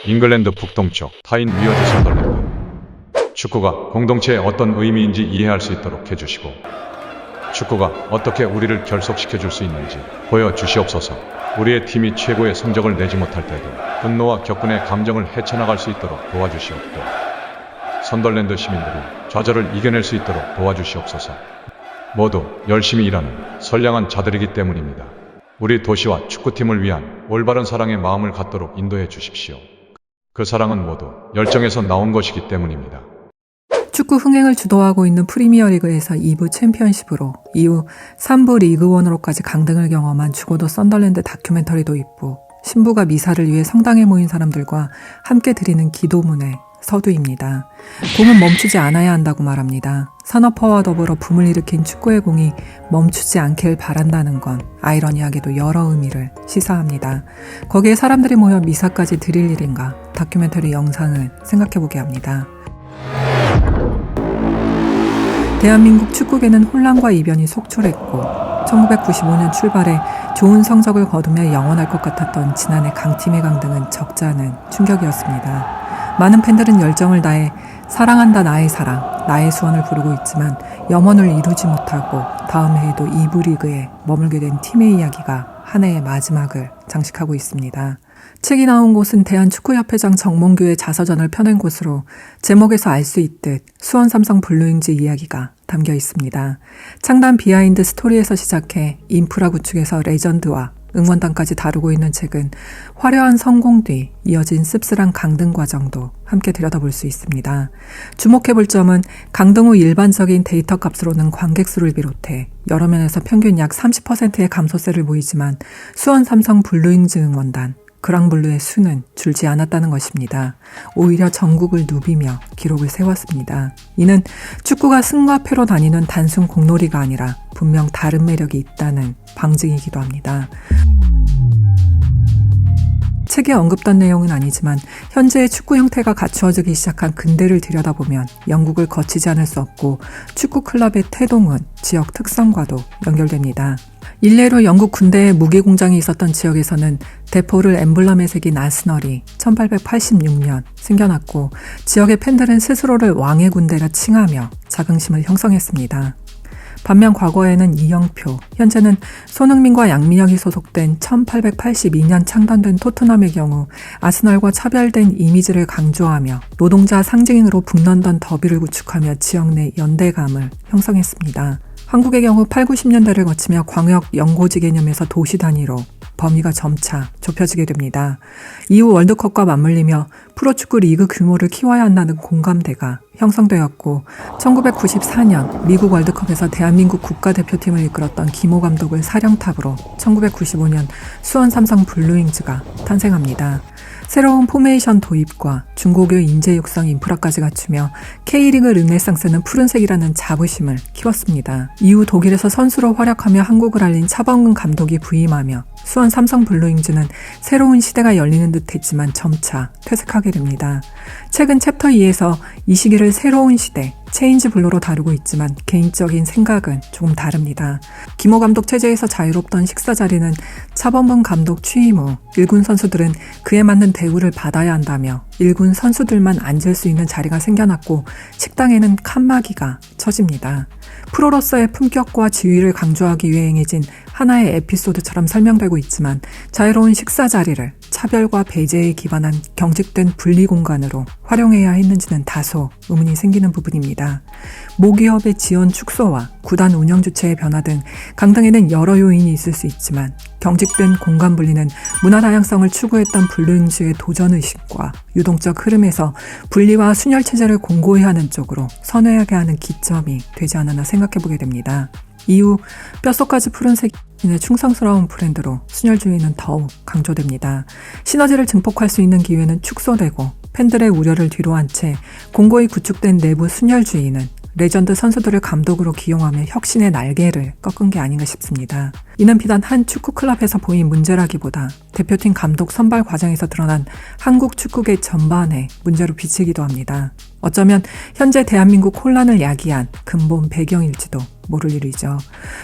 잉글랜드 북동쪽 타인 위어즈 선덜랜드. 축구가 공동체의 어떤 의미인지 이해할 수 있도록 해주시고 축구가 어떻게 우리를 결속시켜줄 수 있는지 보여주시옵소서. 우리의 팀이 최고의 성적을 내지 못할 때도 분노와 격분의 감정을 헤쳐나갈 수 있도록 도와주시옵고 선덜랜드 시민들이 좌절을 이겨낼 수 있도록 도와주시옵소서. 모두 열심히 일하는 선량한 자들이기 때문입니다. 우리 도시와 축구팀을 위한 올바른 사랑의 마음을 갖도록 인도해 주십시오. 그 사랑은 모두 열정에서 나온 것이기 때문입니다. 축구 흥행을 주도하고 있는 프리미어리그에서 2부 챔피언십으로 이후 3부 리그1으로까지 강등을 경험한 죽어도 썬덜랜드 다큐멘터리 도입부, 신부가 미사를 위해 성당에 모인 사람들과 함께 드리는 기도문의 서두입니다. 붐은 멈추지 않아야 한다고 말합니다. 산업화와 더불어 붐을 일으킨 축구의 공이 멈추지 않길 바란다는 건 아이러니하게도 여러 의미를 시사합니다. 거기에 사람들이 모여 미사까지 드릴 일인가 다큐멘터리 영상을 생각해보게 합니다. 대한민국 축구계는 혼란과 이변이 속출했고 1995년 출발해 좋은 성적을 거두며 영원할 것 같았던 지난해 강팀의 강등은 적잖은 충격이었습니다. 많은 팬들은 열정을 다해 사랑한다 나의 사랑, 나의 수원을 부르고 있지만 염원을 이루지 못하고 다음 해에도 2부 리그에 머물게 된 팀의 이야기가 한 해의 마지막을 장식하고 있습니다. 책이 나온 곳은 대한축구협회장 정몽규의 자서전을 펴낸 곳으로 제목에서 알 수 있듯 수원 삼성 블루윙즈 이야기가 담겨 있습니다. 창단 비하인드 스토리에서 시작해 인프라 구축에서 레전드와 응원단까지 다루고 있는 책은 화려한 성공 뒤 이어진 씁쓸한 강등 과정도 함께 들여다볼 수 있습니다. 주목해볼 점은 강등 후 일반적인 데이터 값으로는 관객 수를 비롯해 여러 면에서 평균 약 30%의 감소세를 보이지만 수원 삼성 블루윙즈 응원단 그랑블루의 수는 줄지 않았다는 것입니다. 오히려 전국을 누비며 기록을 세웠습니다. 이는 축구가 승과 패로 다니는 단순 공놀이가 아니라 분명 다른 매력이 있다는 방증이기도 합니다. 책에 언급된 내용은 아니지만 현재의 축구 형태가 갖추어지기 시작한 근대를 들여다보면 영국을 거치지 않을 수 없고 축구 클럽의 태동은 지역 특성과도 연결됩니다. 일례로 영국 군대에 무기 공장이 있었던 지역에서는 대포를 엠블럼에 새긴 아스널이 1886년 생겨났고 지역의 팬들은 스스로를 왕의 군대라 칭하며 자긍심을 형성했습니다. 반면 과거에는 이영표, 현재는 손흥민과 양민혁이 소속된 1882년 창단된 토트넘의 경우 아스널과 차별된 이미지를 강조하며 노동자 상징으로 북런던 더비를 구축하며 지역 내 연대감을 형성했습니다. 한국의 경우 8, 90년대를 거치며 광역 연고지 개념에서 도시 단위로 범위가 점차 좁혀지게 됩니다. 이후 월드컵과 맞물리며 프로축구 리그 규모를 키워야 한다는 공감대가 형성되었고 1994년 미국 월드컵에서 대한민국 국가대표팀을 이끌었던 김호 감독을 사령탑으로 1995년 수원 삼성 블루윙즈가 탄생합니다. 새로운 포메이션 도입과 중고교 인재 육성 인프라까지 갖추며 K리그 르네상스는 푸른색이라는 자부심을 키웠습니다. 이후 독일에서 선수로 활약하며 한국을 알린 차범근 감독이 부임하며 수원 삼성 블루윙즈는 새로운 시대가 열리는 듯 했지만 점차 퇴색하게 됩니다. 최근 챕터 2에서 이 시기를 새로운 시대, 체인지 블루로 다루고 있지만 개인적인 생각은 조금 다릅니다. 김호 감독 체제에서 자유롭던 식사 자리는 차범근 감독 취임 후 1군 선수들은 그에 맞는 대우를 받아야 한다며 1군 선수들만 앉을 수 있는 자리가 생겨났고 식당에는 칸막이가 쳐집니다. 프로로서의 품격과 지위를 강조하기 위해 행해진 하나의 에피소드처럼 설명되고 있지만 자유로운 식사 자리를 차별과 배제에 기반한 경직된 분리 공간으로 활용해야 했는지는 다소 의문이 생기는 부분입니다. 모기업의 지원 축소와 구단 운영 주체의 변화 등 강등에는 여러 요인이 있을 수 있지만 경직된 공간 분리는 문화 다양성을 추구했던 블루윙즈의 도전의식과 유동적 흐름에서 분리와 순혈 체제를 공고히 하는 쪽으로 선회하게 하는 기점이 되지 않았나 생각해보게 됩니다. 이후 뼛속까지 푸른색인의 충성스러운 브랜드로 순혈주의는 더욱 강조됩니다. 시너지를 증폭할 수 있는 기회는 축소되고 팬들의 우려를 뒤로한 채 공고히 구축된 내부 순혈주의는 레전드 선수들을 감독으로 기용하며 혁신의 날개를 꺾은 게 아닌가 싶습니다. 이는 비단 한 축구클럽에서 보인 문제라기보다 대표팀 감독 선발 과정에서 드러난 한국 축구계 전반의 문제로 비치기도 합니다. 어쩌면 현재 대한민국 혼란을 야기한 근본 배경일지도 모를 일이죠.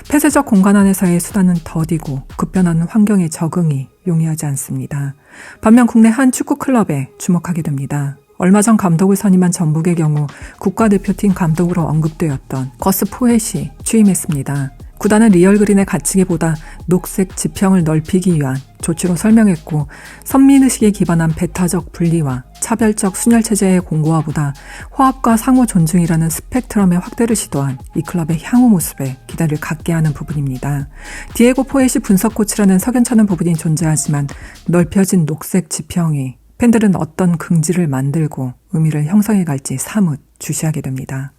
폐쇄적 공간 안에서의 수단은 더디고 급변하는 환경에 적응이 용이하지 않습니다. 반면 국내 한 축구 클럽에 주목하게 됩니다. 얼마 전 감독을 선임한 전북의 경우 국가대표팀 감독으로 언급되었던 거스 포햇이 취임했습니다. 구단은 리얼그린의 갖추기보다 녹색 지평을 넓히기 위한 조치로 설명했고, 선민의식에 기반한 배타적 분리와 차별적 순혈체제의 공고화보다 화합과 상호 존중이라는 스펙트럼의 확대를 시도한 이 클럽의 향후 모습에 기대를 갖게 하는 부분입니다. 디에고 포햇이 분석 코치라는 석연찮은 부분이 존재하지만 넓혀진 녹색 지평이 팬들은 어떤 긍지를 만들고 의미를 형성해 갈지 사뭇 주시하게 됩니다.